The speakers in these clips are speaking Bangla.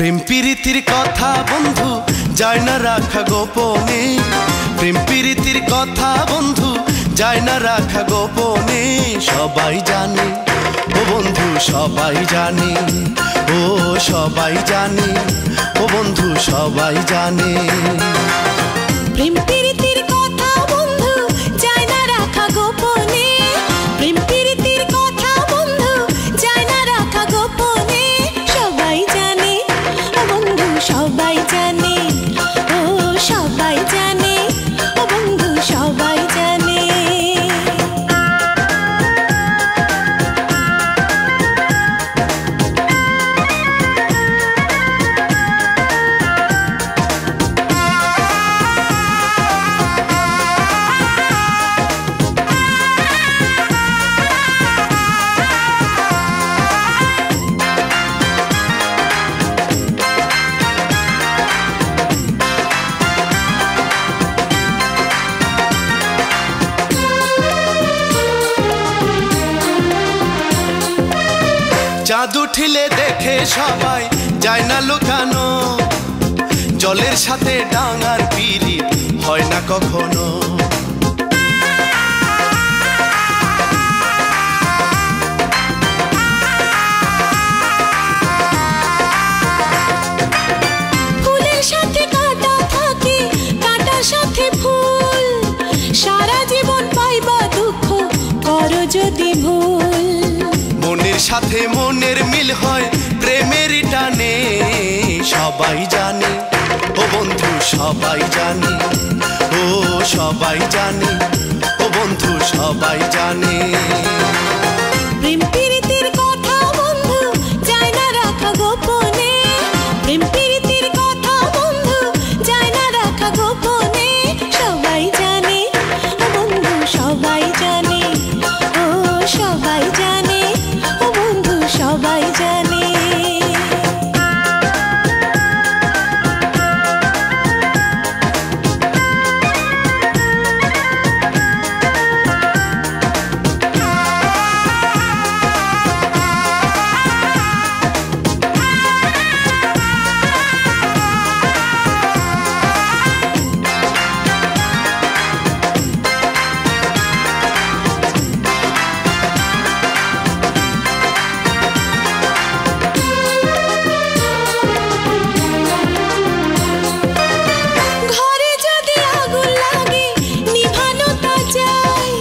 প্রেম প্রীতির কথা বন্ধু যায় না রাখা গোপনে, প্রেম প্রীতির কথা বন্ধু যায় না রাখা গোপনে। সবাই জানে ও বন্ধু সবাই জানে, ও সবাই জানে ও বন্ধু সবাই জানে। প্রেম প্রীতির কথা বন্ধু যায় না রাখা গোপনে, প্রেম প্রীতির কথা বন্ধু যায় না রাখা গোপনে। সবাই জানে ও বন্ধু সবাই জানে, ও সবাই জানে ও বন্ধু সবাই জানে। চাঁদ উঠিলে দেখে সবাই যায় না লুকানো, জলের সাথে ডাঙার পিরিত হয় না কখনো। ফুলের সাথে কাঁটা থাকে, কাঁটার সাথে ফুল, সারা জীবন পাইবা দুঃখ করো যদি ভুল। মনের সাথে মনের মিল হয় প্রেমের টানে। সবাই জানে ও বন্ধু সবাই জানে, ও সবাই জানে ও বন্ধু সবাই জানে। প্রেম প্রীতির কথা বন্ধু যায় না রাখা গোপনে, প্রেম প্রীতির কথা বন্ধু যায় না রাখা গোপনে। সবাই জানে ও বন্ধু সবাই জানে, ও সবাই জানে ও বন্ধু সবাই জানে। ঘরে যদি আগুন লাগে নিভানো তা যায়,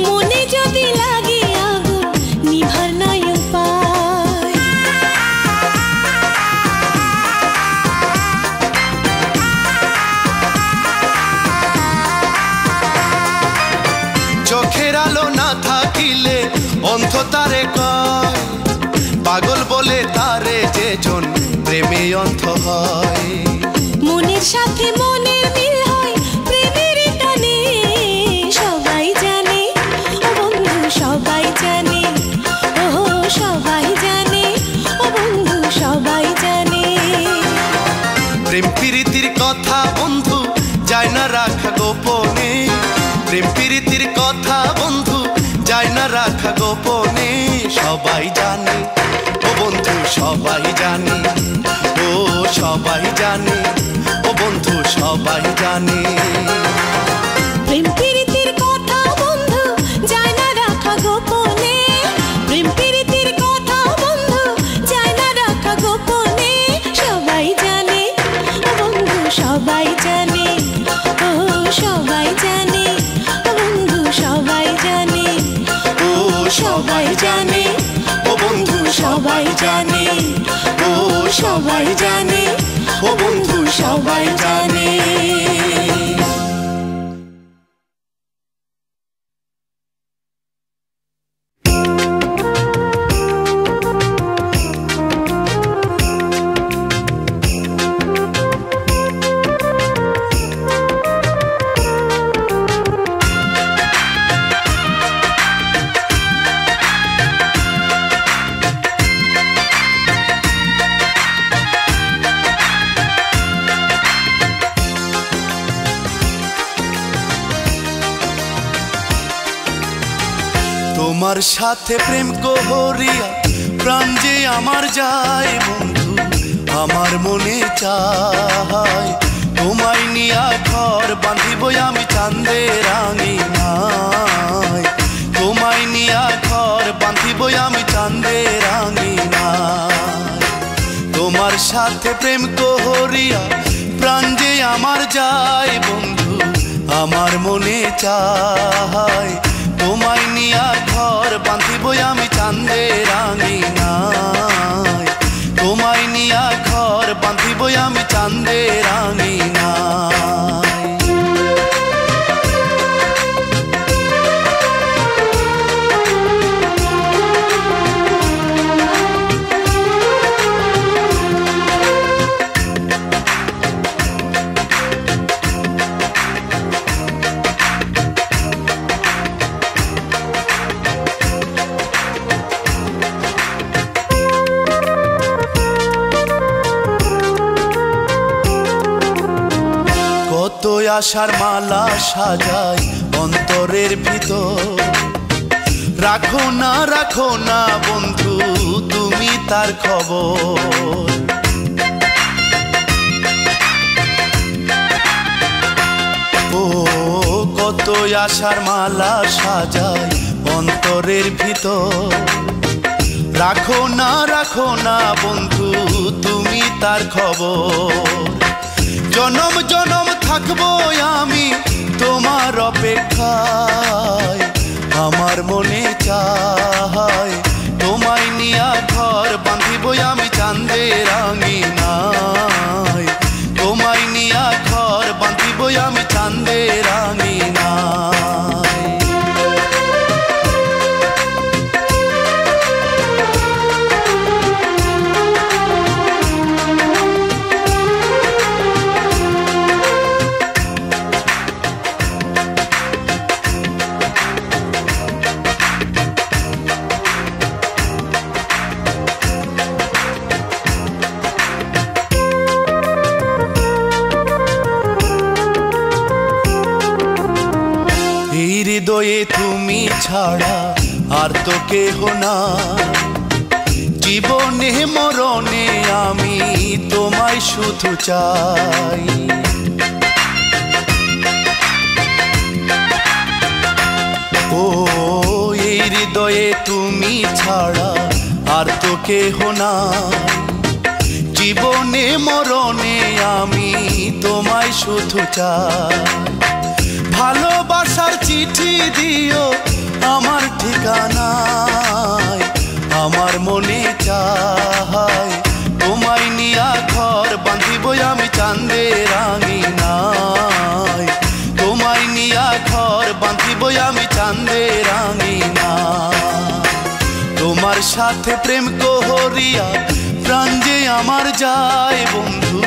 মনে যদি লাগে আগুন নিভার নাই উপায়। চোখের আলো না থাকিলে অন্ধ তারে কয়, পাগল বলে তারে যেজন প্রেমে অন্ধ হয়। মনের সাথে মনের মিল হয় প্রেমের টানে। সবাই জানে ও বন্ধু সবাই জানে, ও সবাই জানে ও বন্ধু সবাই জানে। প্রেম প্রীতির কথা বন্ধু যায় না রাখা গোপনে, প্রেম প্রীতির কথা বন্ধু যায় না রাখা গোপনে। সবাই জানে ও বন্ধু সবাই জানে, ও সবাই জানে ও বন্ধু সবাই জানে। প্রেম প্রীতির কথা বন্ধু যায় না রাখা গোপনে, প্রেম প্রীতির কথা বন্ধু যায় না রাখা গোপনে। সবাই জানে ও বন্ধু সবাই জানে, ও সবাই জানে ও বন্ধু সবাই জানে, ও সবাই জানে ও বন্ধু সবাই জানে, ও সবাই জানে ও বন্ধু সবাই জানে। তোমার সাথে প্রেম করিয়া প্রাণ যে আমার যায় বন্ধু আমার মনে চায় তোমায় নিয়া ঘর বাঁধিব আমি চাঁদের আঙিনায়, তোমায় নিয়া ঘর বাঁধিব আমি চাঁদের আঙিনায়। তোমার সাথে প্রেম করিয়া প্রাণ যে আমার যায় বন্ধু, আমার মনে চায় তোমায় নিয়া ঘর বাঁধিব আমি চাঁদের আঙিনায়, তোমায় নিয়া ঘর বাঁধিব আমি চাঁদের আঙিনায়। কত আশার মালা সাজায় অন্তরের ভিতর, রাখো না বন্ধু তুমি তার খবর। ও কত আশার মালা সাজায় অন্তরের ভিতর, রাখো না বন্ধু তুমি তার খবর। জনম জনম থাকবো আমি তোমার অপেক্ষায়, আমার মনে চায় তোমায় নিয়া ঘর বাঁধিব আমি চাঁদের আঙিনায়, তোমায় নিয়া ঘর বাঁধিব আমি চাঁদের আঙিনায়। হৃদয়ে তুমি ছাড়া আর তো কেহ না, জীবনে মরণে আমি তোমায় শুধু চাই। ও এই হৃদয়ে তুমি ছাড়া আর তো কেহ না, জীবনে মরণে আমি তোমায় শুধু চাই। ভালোবাসার চিঠি দিও আমার ঠিকানায়, আমার মনে চায় তোমায় নিয়া ঘর বাঁধিব আমি চাঁদের আঙিনায়, তোমায় নিয়া ঘর বাঁধিব আমি চাঁদের আঙিনায়। তোমার সাথে প্রেম করিয়া প্রাণ যে আমার যায় বন্ধু,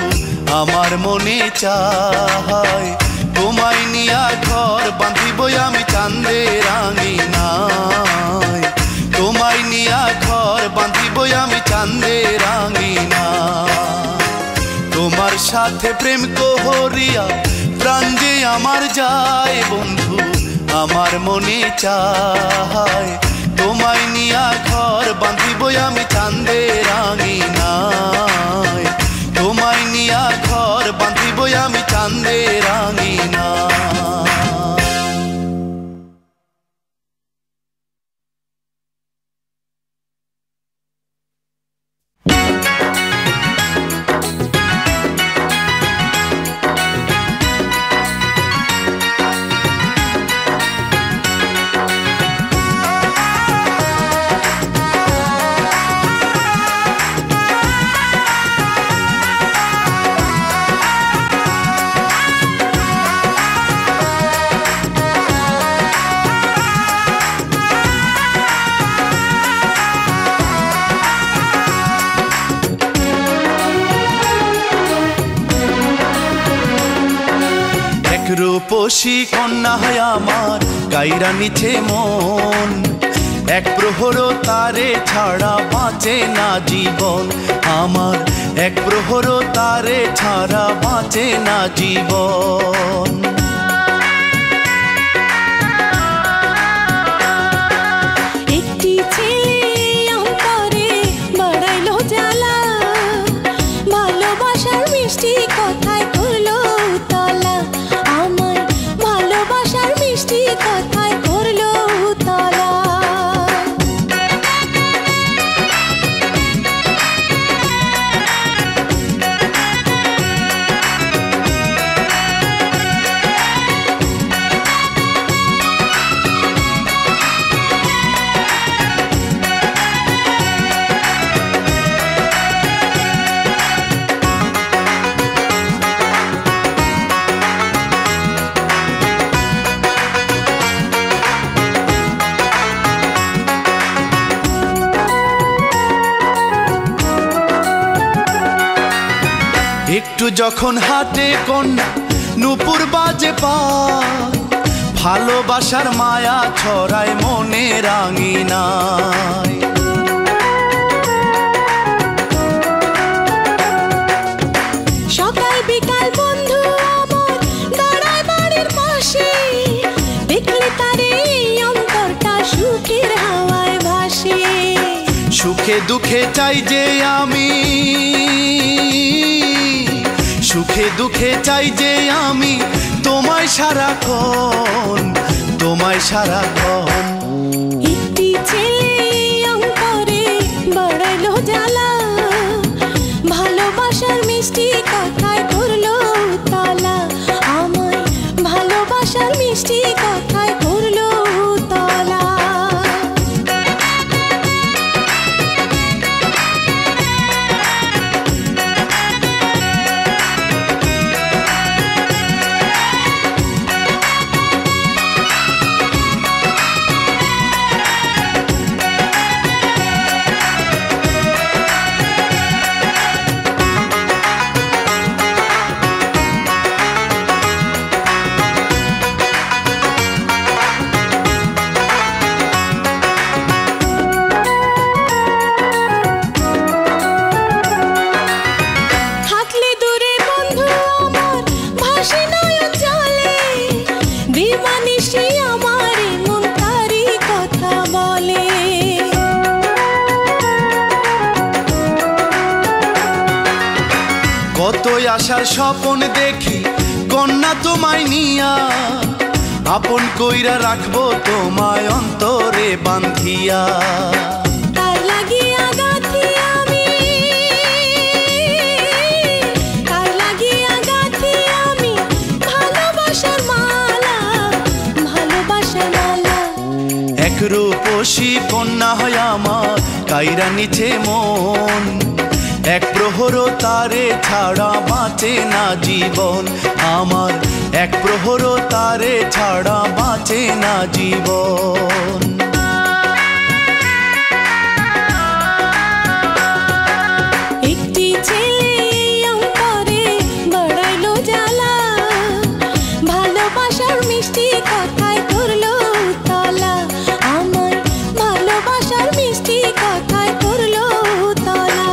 আমার মনে চায় তোমায় নিয়া ঘর বাঁধিব আমি চাঁদের আঙিনায়, তোমায় নিয়া ঘর বাঁধিব আমি চাঁদের আঙিনায়। তোমার সাথে প্রেম করিয়া প্রাণ যে আমার যায় বন্ধু, আমার মনে চায় তোমায় নিয়া ঘর বাঁধিব আমি চাঁদের আঙিনায়, তোমায় নিয়া ঘর বাঁধিব আমি চাঁদের আঙিনায়। রূপসী কন্যা আমার গাইরা নিছে মন, এক প্রহর তারে ছাড়া বাঁচে না জীবন আমার, এক প্রহর তারে ছাড়া বাঁচে না জীবন। একটি ছেলে অন্তরে বাড়াইলো জ্বালা, যখন হাটে কন্যা নুপুর বাজে পায়, ভালোবাসার মায়া ছড়ায় মনে রাঙিনায়। সকাল বিকাল বন্ধু আমার দাঁড়ায় বাড়ির পাশে, দেখলে তারে অন্তরটা সুখের হাওয়ায় ভাসে। সুখে দুঃখে চাই যে আমি, সুখে দুঃখে চাই যে আমি তোমায় সারাক্ষণ, তোমায় সারাক্ষণ। একটি ছেলে অন্তরে বাড়াইলো জ্বালা, ভালোবাসার মিষ্টি কথায় করলো তালা, আমায় ভালোবাসার মিষ্টি কথায় করলো তালা। কতই আশার স্বপন দেখি কন্যা তোমায় নিয়া, আপন কইরা রাখবো তোমায় অন্তরে বান্ধিয়া। তার লাগিয়া গাথি আমি, তার লাগিয়া গাথি আমি ভালোবাসার মালা, ভালোবাসার মালা। এক রূপসী কন্যা হয় আমার কাইরা নিচে মন, এক প্রহর তারে ছাড়া বাঁচে না জীবন আমার, এক প্রহর তারে ছাড়া বাঁচে না জীবন। একটি ছেলে অন্তরে বাড়াইলো জ্বালা, ভালোবাসার মিষ্টি কথায় করলো তালা, আমায় ভালোবাসার মিষ্টি কথায় করলো তালা।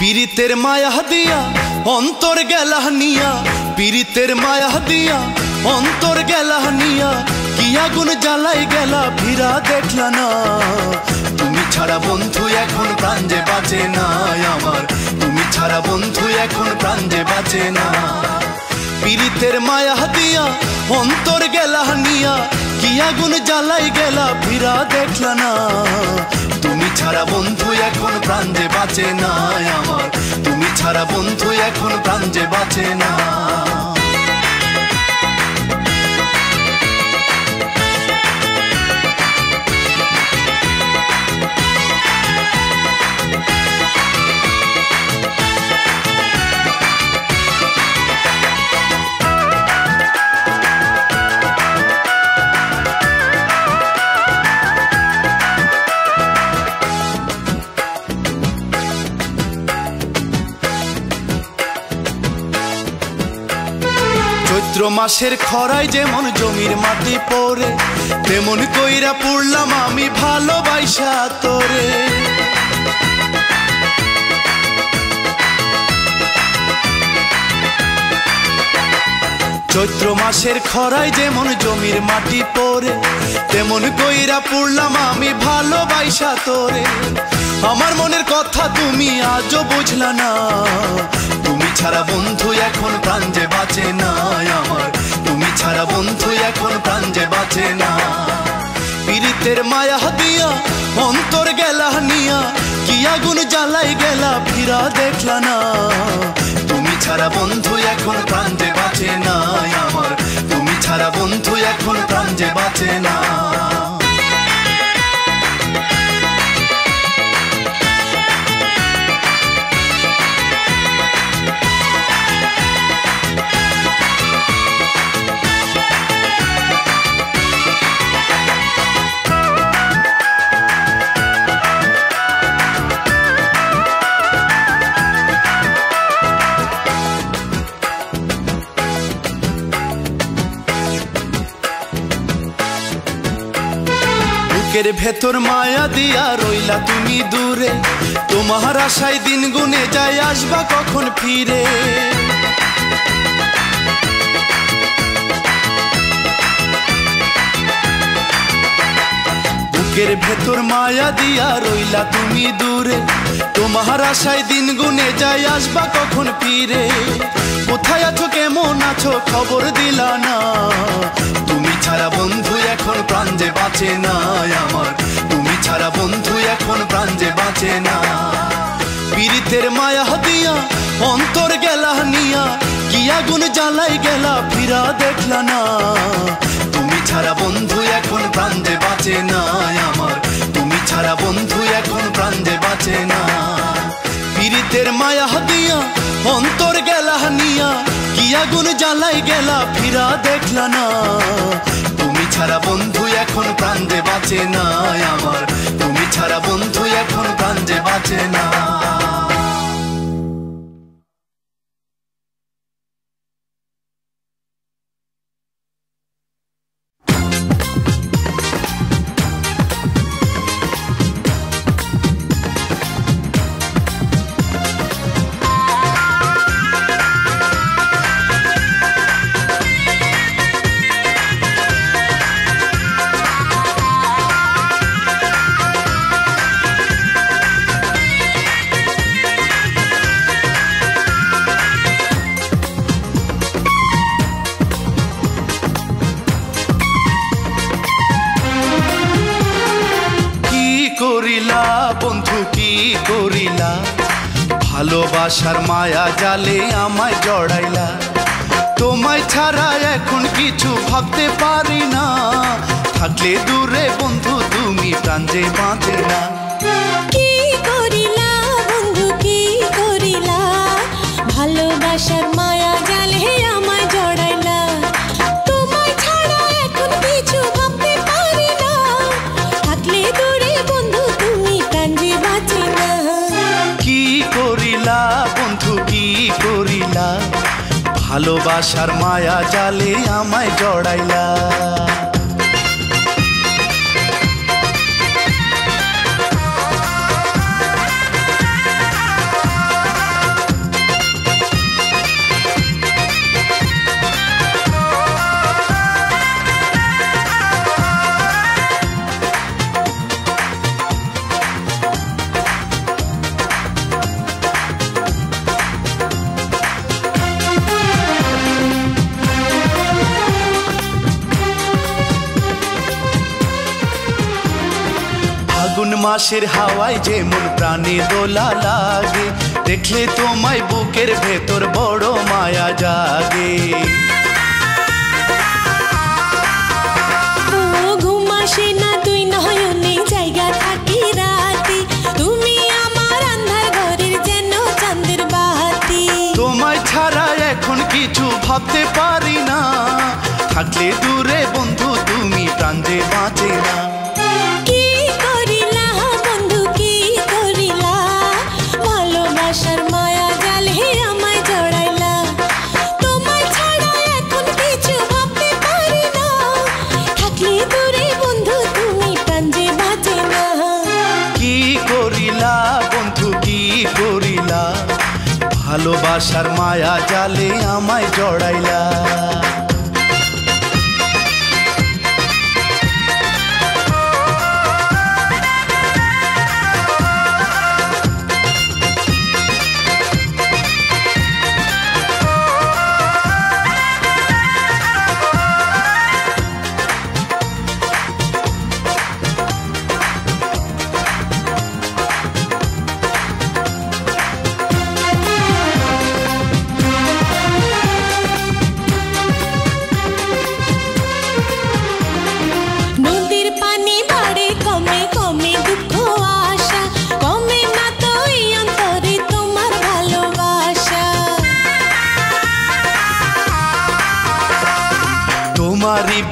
পীড়িতের মায়া দিয়া অন্তর গেলা নিয়া, পীড়িতের মায়া দিয়া অন্তর গেলা নিয়া, কি আগুন জ্বালাই গেলা ফিরা দেখলা না। তুমি ছাড়া বন্ধু এখন প্রাণ যে বাঁচে না আমার, তুমি ছাড়া বন্ধু এখন প্রাণ যে বাঁচে না। পীড়িতের মায়া দিয়া অন্তর গেলা নিয়া, কি আগুন জ্বালাই গেলা ফিরা দেখলা না। তুমি ছাড়া বন্ধু এখন প্রাণ যে বাঁচে না আমার, তুমি ছাড়া বন্ধু এখন প্রাণ যে বাঁচে না। চৈত্র মাসের খরায় যেমন জমির মাটি পড়ে, তেমন কইরা পড়লাম আমি ভালোবাসা তোরে। চৈত্র মাসের খরায় যেমন জমির মাটি পড়ে, তেমন কইরা পড়লাম আমি ভালোবাসা তোরে। আমার মনের কথা তুমি আজও বুঝলা না, তুমি ছাড়া বন্ধু এখন প্রাণ যে বাঁচে না আমার, তুমি ছাড়া বন্ধু এখন প্রাণ যে বাঁচে না। পীড়িতের মায়া দিয়া অন্তর গেলা নিয়া, কি আগুন জ্বালাই গেলা ফিরা দেখলা না। তুমি ছাড়া বন্ধু এখন প্রাণ যে বাঁচে না আমার, তুমি ছাড়া বন্ধু এখন প্রাণ যে বাঁচে না। বুকের ভেতর মায়া দিয়া রইলা তুমি দূরে, তোমার আশায় দিন গুনে যায় আসবা কখন ফিরে। বুকের ভেতর মায়া দিয়া রইলা তুমি দূরে, তোমার আশায় দিন গুনে যায় আসবা কখন ফিরে। কোথায় আছো কেমন আছো খবর দিলা না, তুমি ছাড়া বন্ধু এখন প্রাণ যে বাঁচে না আমার, তুমি ছাড়া বন্ধু এখন প্রাণ যে বাঁচে না। পীড়িতের মায়া দিয়া অন্তর গেলা নিয়া, কি আগুন জ্বালাই গেলা ফিরা দেখলা না। তুমি ছাড়া বন্ধু এখন প্রাণ যে বাঁচে না আমার, তুমি ছাড়া বন্ধু এখন প্রাণ যে বাঁচে না। পীড়িতের মায়া দিয়া অন্তর গেলা নিয়া, কি আগুন জ্বালাই গেলা ফিরা দেখলা না। তুমি ছাড়া বন্ধু এখন প্রাণ যে বাঁচে না আমার, তুমি ছাড়া বন্ধু এখন প্রাণ যে বাঁচে না। ভালোবাসার মায়া জালে আমায় জড়াইলা, তোমায় ছাড়া এখন কিছু ভাবতে পারি না। থাকলে দূরে বন্ধু তুমি প্রাণ যে বাঁচে না। কি করিলা বন্ধু কি করিলা, ভালোবাসার মায়া জালে আমায় জড়াইলা, তোমায় ছাড়া এখন কিছু ভাবতে পারি না। থাকলে দূরে বন্ধু তুমি প্রাণ যে বাঁচে না। কি করিলা বন্ধু কি করিলা, ভালোবাসার মায়া জালে আমায় জড়াইলা। ফাগুন মাসের হাওয়ায় যেমন প্রাণে দোলা লাগে, দেখলে তোমায় বুকের ভেতর বড় মায়া জাগে। ঘুম আসে না তুই নয়নে জায়গা থাকি রাতে, তুমি আমার আন্ধার ঘরের যেন চাঁদের বাতি। তোমায় ছাড়া এখন কিছু ভাবতে পারি না। থাকলে দূরে বন্ধু তুমি প্রাণ যে বাঁচে না। কি করিলা বন্ধু কি করিলা, ভালোবাসার মায়া জালে আমায় জড়াইলা, তোমায় ছাড়া এখন কিছু ভাবতে পারি না। থাকলে দূরে বন্ধু তুমি প্রাণ যে বাঁচে না। কি করিলা বন্ধু কি করিলা, ভালোবাসার মায়া জালে আমায় জড়াইলা।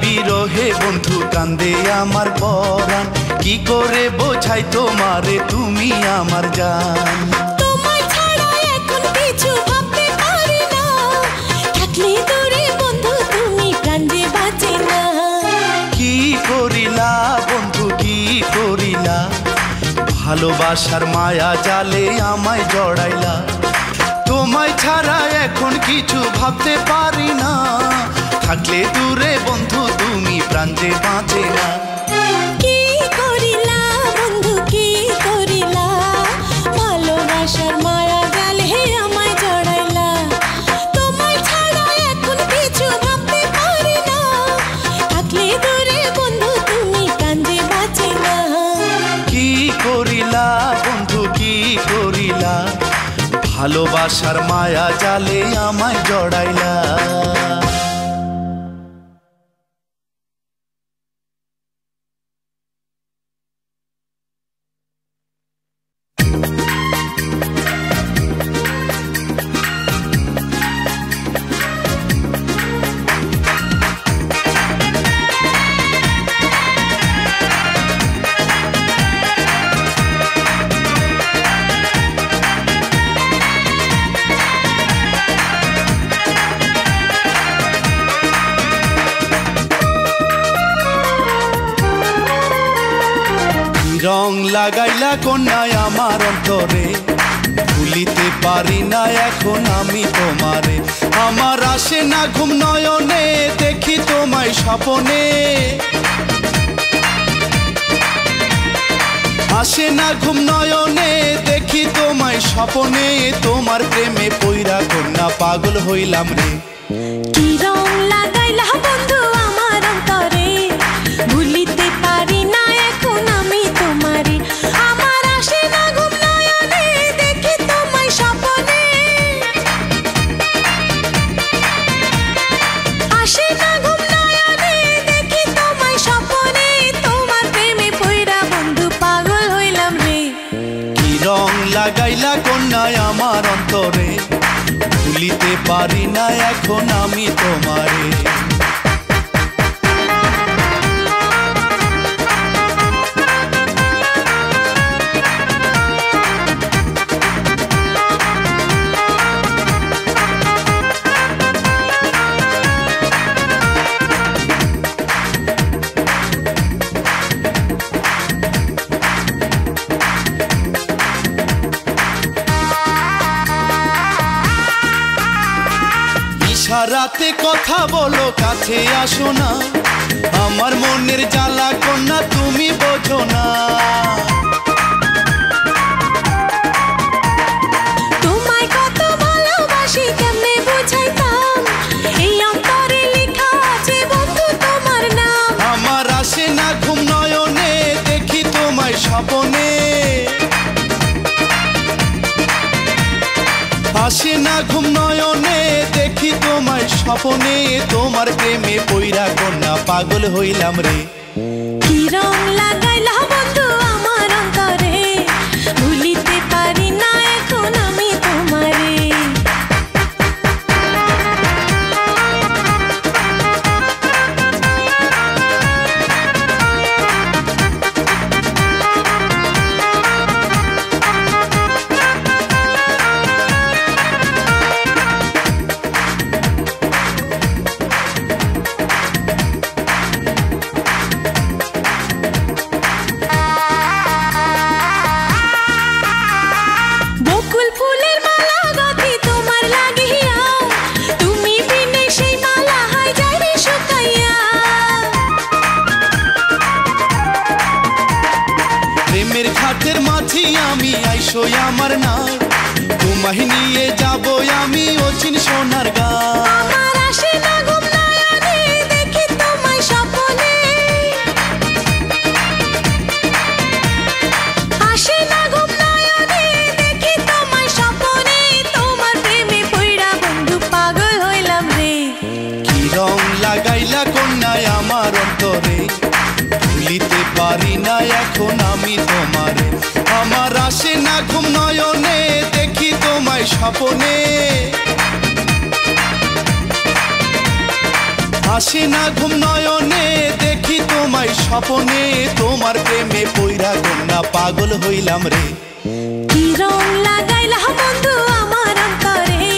বিরহে বন্ধু কান্দে আমার পরাণ, কি করে বোঝাই তোমারে তুমি আমার জান। তোমায় ছাড়া এখন কিছু ভাবতে পারি না, থাকলে দূরে বন্ধু তুমি প্রাণ যে বাঁচে না। কি করিলা বন্ধু কি করিলা, ভালোবাসার মায়া জালে আমায় জড়াইলা। তোমায় ছাড়া এখন কিছু ভাবতে পারি না, থাকলে দূরে বন্ধু তুমি প্রাণ যে বাঁচে না। কি করিলা বন্ধু কি করিলা, ভালোবাসার মায়া জালে আমায় জড়াইলা। তোমায় ছাড়া এখন কিছু ভাবতে পারি না, থাকলে দূরে বন্ধু তুমি প্রাণ যে বাঁচে না। কি করিলা বন্ধু কি করিলা, ভালোবাসার মায়া জালে আমায় জড়াইলা। রং লাগাইলা কন্যায় আমার অন্তরে, ভুলিতে পারি না এখন আমি তোমারে। আমার আসে না ঘুম নয়নে, দেখি তোমায় স্বপনে। আসে না ঘুম নয়নে, দেখি তোমায় স্বপনে। তোমার প্রেমে পইরা কন্যা পাগল হইলাম রে। কি রং লাগাইলা বন্ধু আমার অন্তরে, ভুলিতে পারি না এখন আমি তোমারে। আমার আসে না ঘুম নয়নে, দেখি তোমায় স্বপনে। আসে না ঘুম নয়নে, দেখি তোমায় স্বপনে। তোমার প্রেমে পইরা বন্ধু পাগল হইলাম রে। কি রং লাগাইলা কন্যায় আমার অন্তরে, ভুলিতে পারি না এখন আমি তোমারে। রাতে কথা বলো কাছে আসো না, আমার মনের জ্বালা কন্যা তুমি বোঝো না। তোমায় কত ভালোবাসি কেমনে বুঝাইতাম, এই অন্তরে লেখা আছে বন্ধু তোমার নাম। আমার আসে না ঘুম নয়নে, দেখি তোমায় স্বপনে। আসে না ঘুম নয়নে, দেখি তোমায় স্বপনে। তোমার প্রেমে পইরা কন্যা পাগল হইলাম রে। কি রং লাগাইলা বন্ধু আমার অন্তরে, ভুলিতে পারি না এখন আমি তোমারে। আমি আইসোই আমার নাই, তোমায় নিয়ে যাবো আমি অচিন সোনার গাঁ। লাগাইলা কন্যায় আমার অন্তরে, ভুলিতে পারি না এখন আমি তোমারে। আমার আসে না ঘুম নয়নে, দেখি তোমায় স্বপনে। আসে না ঘুম নয়নে দেখি তোমায় স্বপনে তোমার প্রেমে পইরা কন্যা পাগল হইলাম রে কি রং লাগাইলা বন্ধু আমার অন্তরে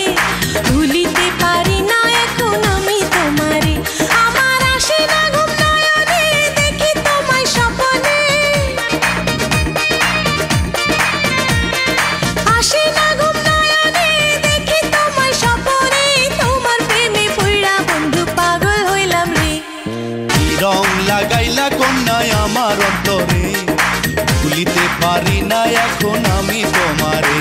ভুলিতে পারি না এখন আমি তোমারে আমার আসে না ঘুম নয়নে দেখি তোমায় স্বপনে আসে না ঘুম নয়নে দেখি তোমায় স্বপনে তোমার প্রেমে পইড়া বন্ধু পাগল হইলাম রে কি রং লাগাইলা কন্যায় আমার অন্তরে ভুলিতে পারি না এখন আমি তোমারে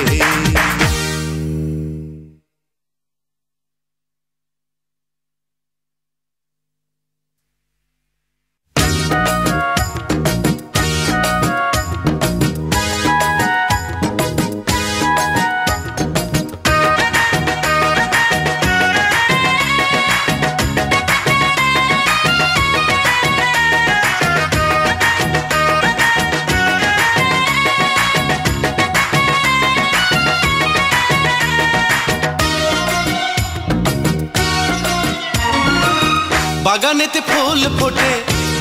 বাগানেতে ফুল ফোটে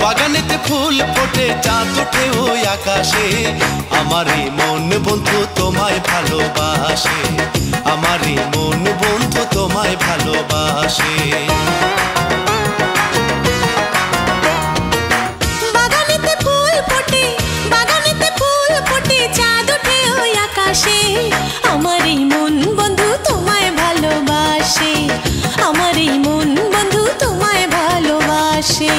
বাগানেতে ফুল ফোটে চাঁদ ওঠে ওই আকাশে আমারই মন বন্ধু তোমায় ভালোবাসে আমারই মন বন্ধু তোমায় ভালোবাসে বাগানেতে ফুল ফোটে চাঁদ ওঠে ওই আকাশে আমারই মন বন্ধু তোমায় ভালোবাসে আমারই মন বন্ধু তোমায় ভালোবাসে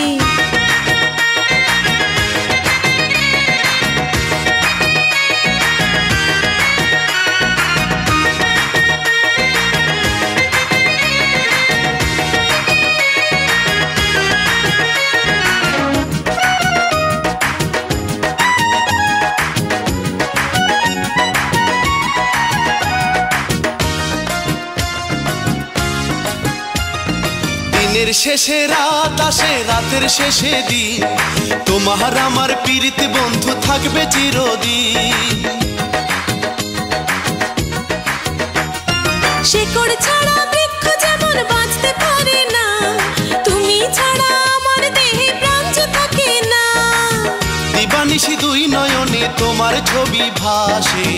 দিনের শেষে রাত আসে রাতের শেষে দিন তোমার আমার পীড়িত বন্ধু থাকবে চিরদিন শিকড় ছাড়া বৃক্ষ যেমন বাঁচতে পারে না তুমি ছাড়া আমার দেহে প্রাণ যে থাকে না দিবানিশি দুই নয়নে তোমার ছবি ভাসে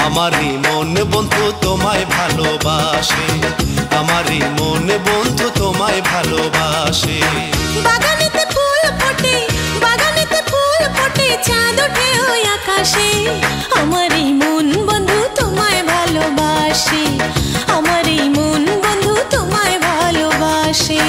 আমারই মন বন্ধু তোমায় ভালোবাসে আমারই মন বন্ধু তোমায় ভালোবাসে বাগানেতে ফুল ফোটে চাঁদ ওঠে ওই আকাশে আমারই মন বন্ধু তোমায় ভালোবাসে আমারই মন বন্ধু তোমায় ভালোবাসে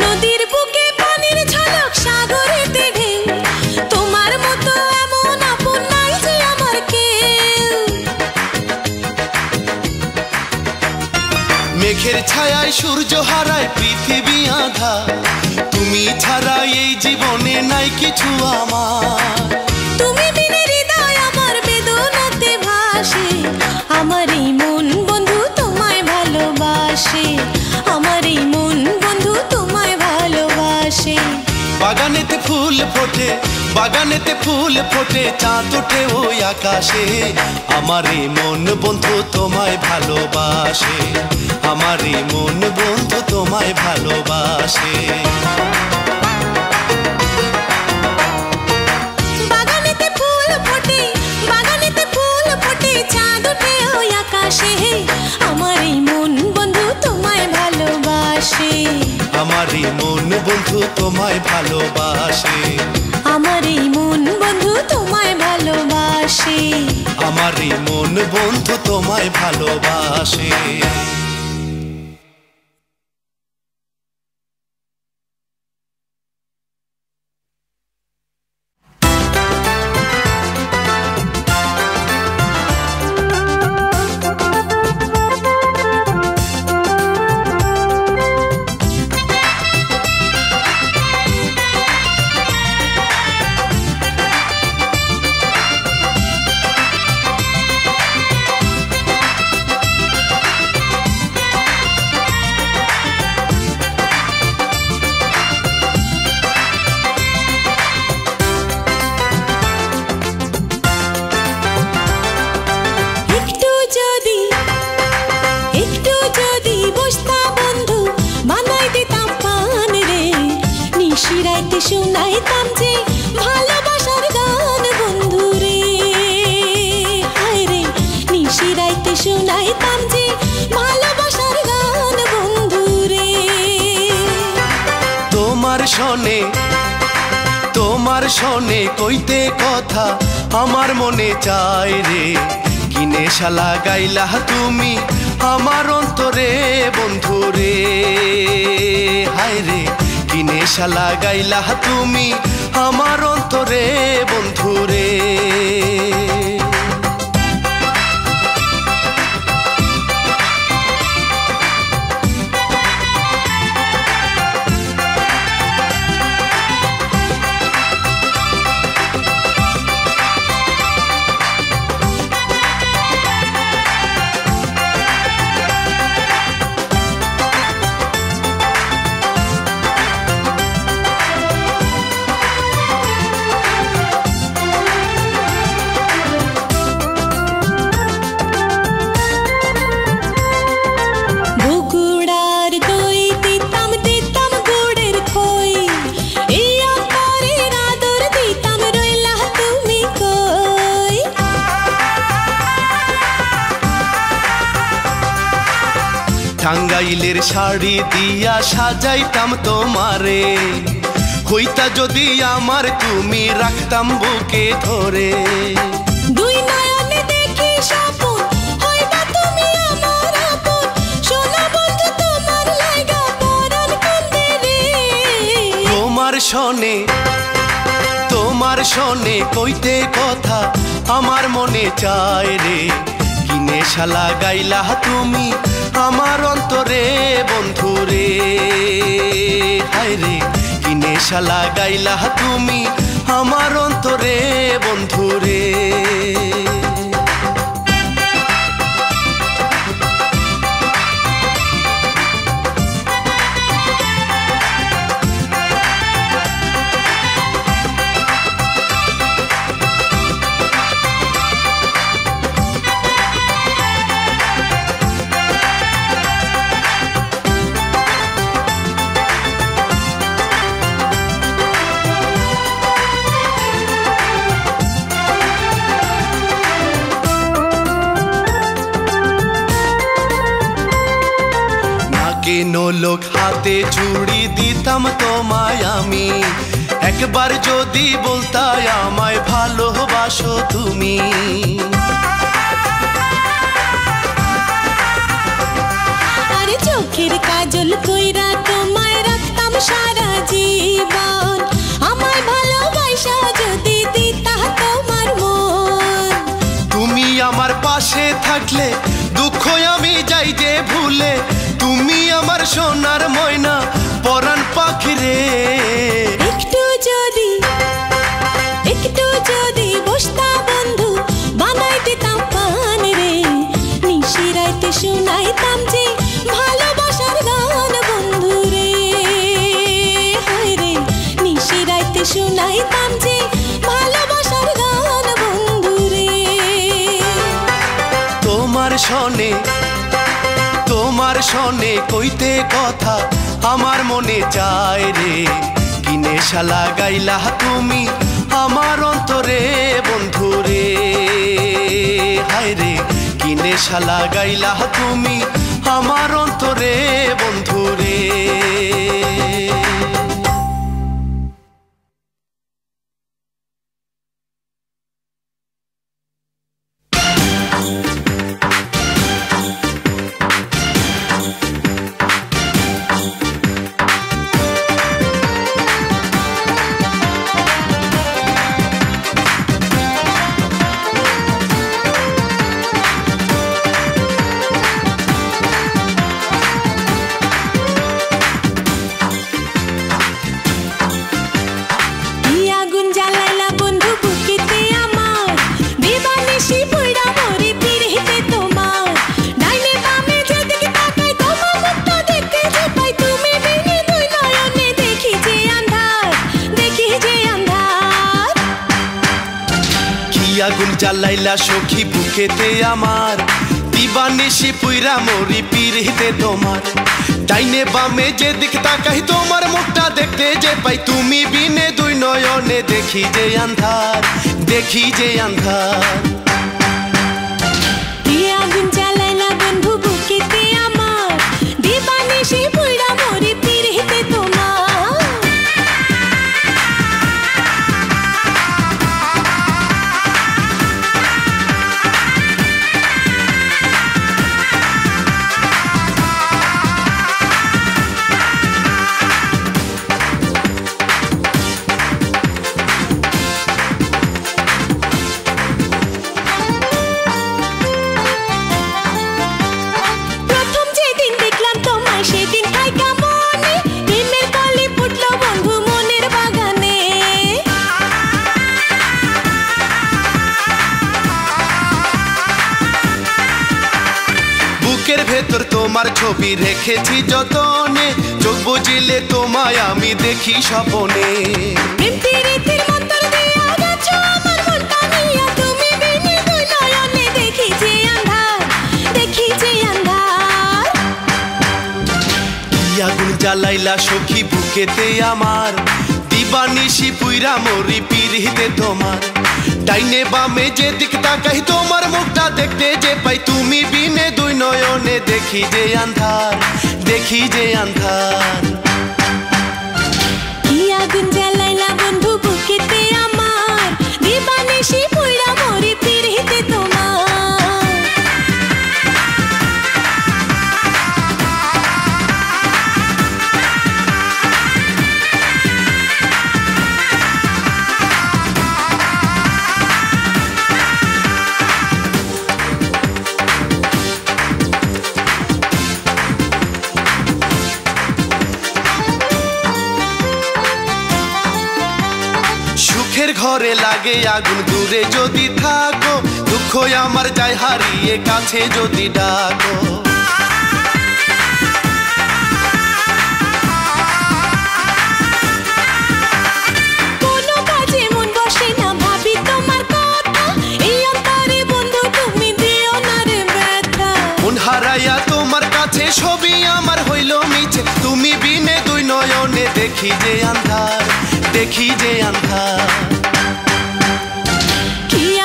নদীর বুকে পানির ঝলক সাগরেতে ঢেউ তোমার মতো এমন আপন নাই যে আমার কেউ মেঘের ছায়ায় সূর্য হারায় পৃথিবী আধা তুমি ছাড়া এই জীবনে নাই কিছু আমার তুমি বিনে হৃদয় আমার বেদনাতে ভাসে আমারই মন বন্ধু তোমায় ভালোবাসে আমারই মন বন্ধু তোমায় ভালোবাসে বাগানেতে ফুল ফোটে চাঁদ ওঠে ওই আকাশে আমারই মন বন্ধু তোমায় ভালোবাসে আমারই মন বন্ধু তোমায় ভালোবাসে বাগানেতে ফুল ফোটে চাঁদ ওঠে ওই আকাশে আমারই মন বন্ধু তোমায় ভালোবাসে আমারই মন বন্ধু তোমায় ভালোবাসে আমারই মন বন্ধু তোমায় ভালোবাসে আমারই মন বন্ধু তোমায় ভালোবাসে শোনাইতাম যে ভালোবাসার গান বন্ধুরে। হায় রে নিশিরাইতে শোনাইতাম যে ভালোবাসার গান বন্ধুরে। তোমার শোনে কইতে কথা আমার মনে চাই রে, কি নেশা লাগাইলা তুমি আমার অন্তরে বন্ধুরে। হায় রে কি নেশা লাগাইলা তুমি আমার অন্তরে বন্ধুরে। টাঙ্গাইলের শাড়ি দিয়া সাজাইতাম তোমারে, হইতা যদি আমার তুমি রাখতাম বুকে ধরে। দুই নয়নে দেখি স্বপন হইবা তুমি আমার আপন, সোনা বন্ধু তোমার লাগা পরাণ কান্দে রে। তোমার শোনে কইতে কথা আমার মনে চায় রে, কি নেশা লাগাইলা তুমি আমার অন্তরে বন্ধুরে। হায় রে কি নেশা লাগাইলা তুমি আমার অন্তরে বন্ধুরে। লোক হাতে চুড়ি দিতাম তোমায় আমি, একবার যদি বলতাই আমায় ভালোবাসো তুমি। আরে চোখের কাজল কইরা তোমায় রাখতাম সারা জীবন, আমায় ভালোবাসা যদি দিতা তোমার মন। তুমি আমার পাশে থাকলে দুঃখ আমি যাই যে ভুলে, তুমি আমার সোনার ময়না পরাণ পাখি রে। একটু যদি বসতা বন্ধু বানাই দিতাম পান রে, নিশিরাইতে শোনাইতাম যে ভালোবাসার গান বন্ধু রে। হায় রে নিশিরাইতে শোনাইতাম যে ভালোবাসার গান বন্ধু রে। তোমার শোনে কইতে কথা আমার মনে চায় রে, কি নেশা লাগাইলা তুমি আমার অন্তরে বন্ধুরে। হায় রে কি নেশা লাগাইলা তুমি আমার অন্তরে বন্ধুরে। আগুন জ্বালাইলা সখী বুকেতে আমার, দিবানিশি পুইরা মরি পিরিতে তোমার। ডাইনে বামে যে দিক তাকাই তোমার মুখটা দেখতে যে পাই, তুমি বিনে দুই নয়নে দেখি যে আন্ধার, দেখি যে আন্ধার। আগুন জ্বালাইলা বন্ধু বুকেতে আমার, দিবানিশি পুইরা মরি পিরিতে তোমার। ভেতর তোমার ছবি রেখেছি যতনে, চোখ বুঝিলে তোমায় আমি দেখি স্বপনে। আগুন জ্বালাইলা সখী বুকেতে আমার, দিবানিশি পুইরা মরি পিরিতে তোমার। ডাইনে বামে যে দিক তাকাই তোমার মুখটা দেখতে যে পাই, তুমি বিনে দুই নয়নে দেখি যে আন্ধার, দেখি যে আন্ধার। আগুন জ্বালাইলা বন্ধু বুকেতে আমার, দিবানিশি পুইরা মরি পিরিতে তোমার। ঘরে লাগে আগুন, দূরে যদি থাকো দুঃখ আমার যায় হারিয়ে, কাছে যদি ডাকো। কোনো কাজে মন বসে না, ভাবি তোমার কথা, এই অন্তরে বন্ধু তুমি দিও না রে ব্যথা। মন হারাইয়া তোমার কাছে ছবি আমার হইল মিছে, তুমি বিনে দুই নয়নে দেখি যে আন্ধার, দেখি যে আন্ধার।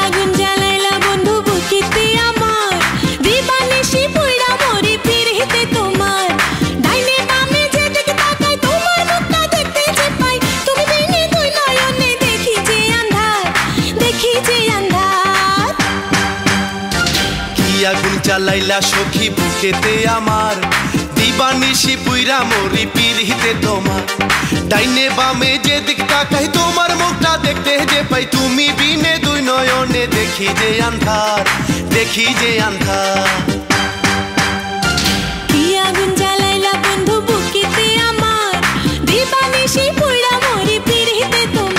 আগুন জ্বালাইলা বন্ধু বুকেতে আমার, দিবানিশি পুইরা মরি পিরিতে তোমার। ডাইনে বামে যে দিক তাকাই তোমার মুখটা দেখতে যে পাই, তুমি বিনে দুই নয়নে দেখি যে আন্ধার, দেখি যে আন্ধার। আগুন জ্বালাইলা সখী বুকেতে আমার, দিবানিশি পুইরা মরি পিরিতে তোমার। ডাইনে বামে যে দিক তাকাই তোমার মুখটা দেখতে যে পাই, তুমি বিনে দুই নয়নে দেখি যে আন্ধার, দেখি যে আন্ধার। আগুন জ্বালাইলা বন্ধু বুকেতে আমার, দিবানিশি পুইরা মরি পিরিতে তোমার।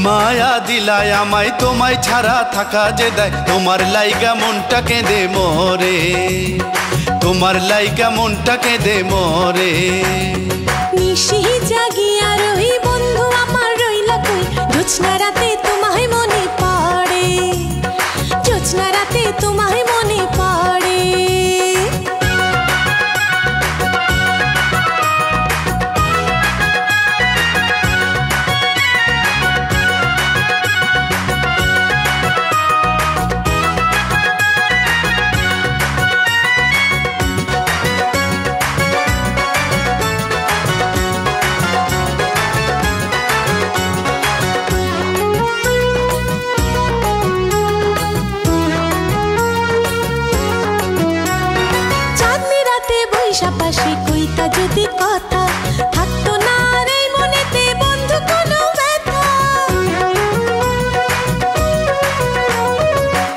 মায়া দিলায় আমায় তোমায় ছাড়া থাকা যে দেয়, তোমার লাইগা মনটা কেঁদে মরে, তোমার লাইগা মনটা কেঁদে মরে। নিশি জাগিয়া রই বন্ধু আমার রইলা কই, জোছনা রাতে তোমায় মনে পড়ে, জোছনা রাতে তোমায় মনে পড়ে। পাশাপাশি কইতা যদি কথা থাকতো না আর এই মনেতে বন্ধু কোনো ব্যথা।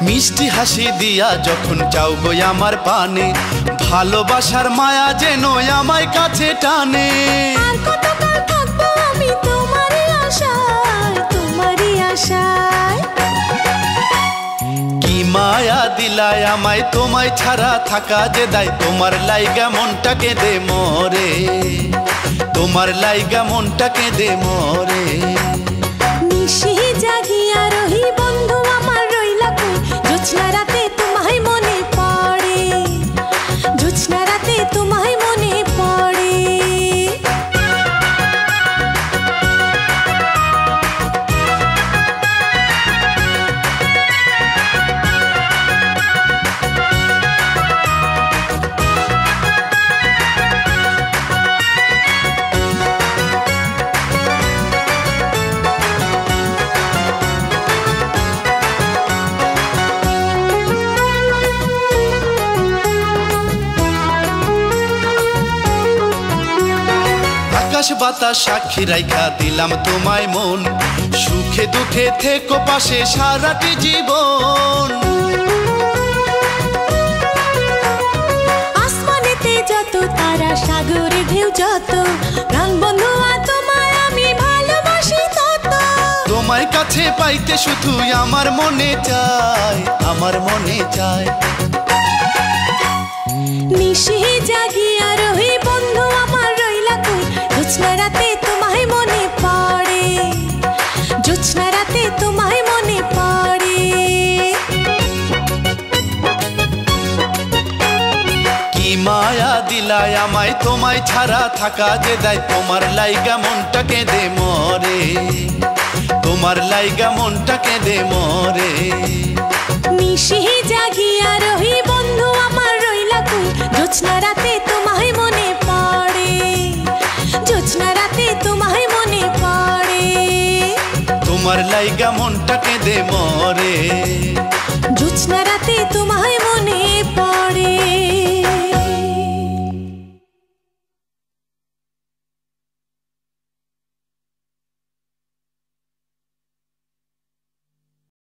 মিষ্টি হাসি দিয়া যখন চাও গো আমার পানে, ভালোবাসার মায়া যেন আমায় কাছে টানে। আর কতকাল থাকবো আমি তোমারই আশায়, তোমারই আশায়। কি মায়া দিলায় আমায় তোমায় ছাড়া থাকা যে দায়, তোমার লাইগা মনটা কেঁদে মরে, তোমার লাইগা মনটা কেঁদে মরে। নিশি জাগিয়া রহি বন্ধু আমার রইলা কই, জোছনা রাতে তোমায় মনে পড়ে, জোছনা রাতে তোমায় মনে পড়ে। আকাশ বাতাস সাক্ষী রাইখা দিলাম তোমায় মন, সুখে দুঃখে থেকো পাশে সারাটি জীবন। আসমানেতে যত তারা, সাগরে ঢেউ যত, প্রাণ বন্ধু তোমায় আমি ভালোবাসি তত। তোমায় কাছে পাইতে শুধু আমার মনে চায়, আমার মনে চায়। নিশি জাগিয়া রহি বন্ধু আমার রইলা কই, জোছনা রাতে তোমায় মনে পড়ে, জোছনা রাতে তোমায় মনে পড়ে। কি মায়া দিলায় আমায় তোমায় ছাড়া থাকা যে দায়, তোমার লাইগা মনটা কেঁদে মরে, তোমার লাইগা মনটা কেঁদে মরে। নিশি জাগিয়া রহি বন্ধু আমার রইলা কই, জোছনা রাতে তোমায় মনে পড়ে, জোছনা রাতে তোমায় মনে পড়ে। তোমার লাইগা মনটা কেঁদে মরে, জোছনা রাতে তোমায় মনে পড়ে।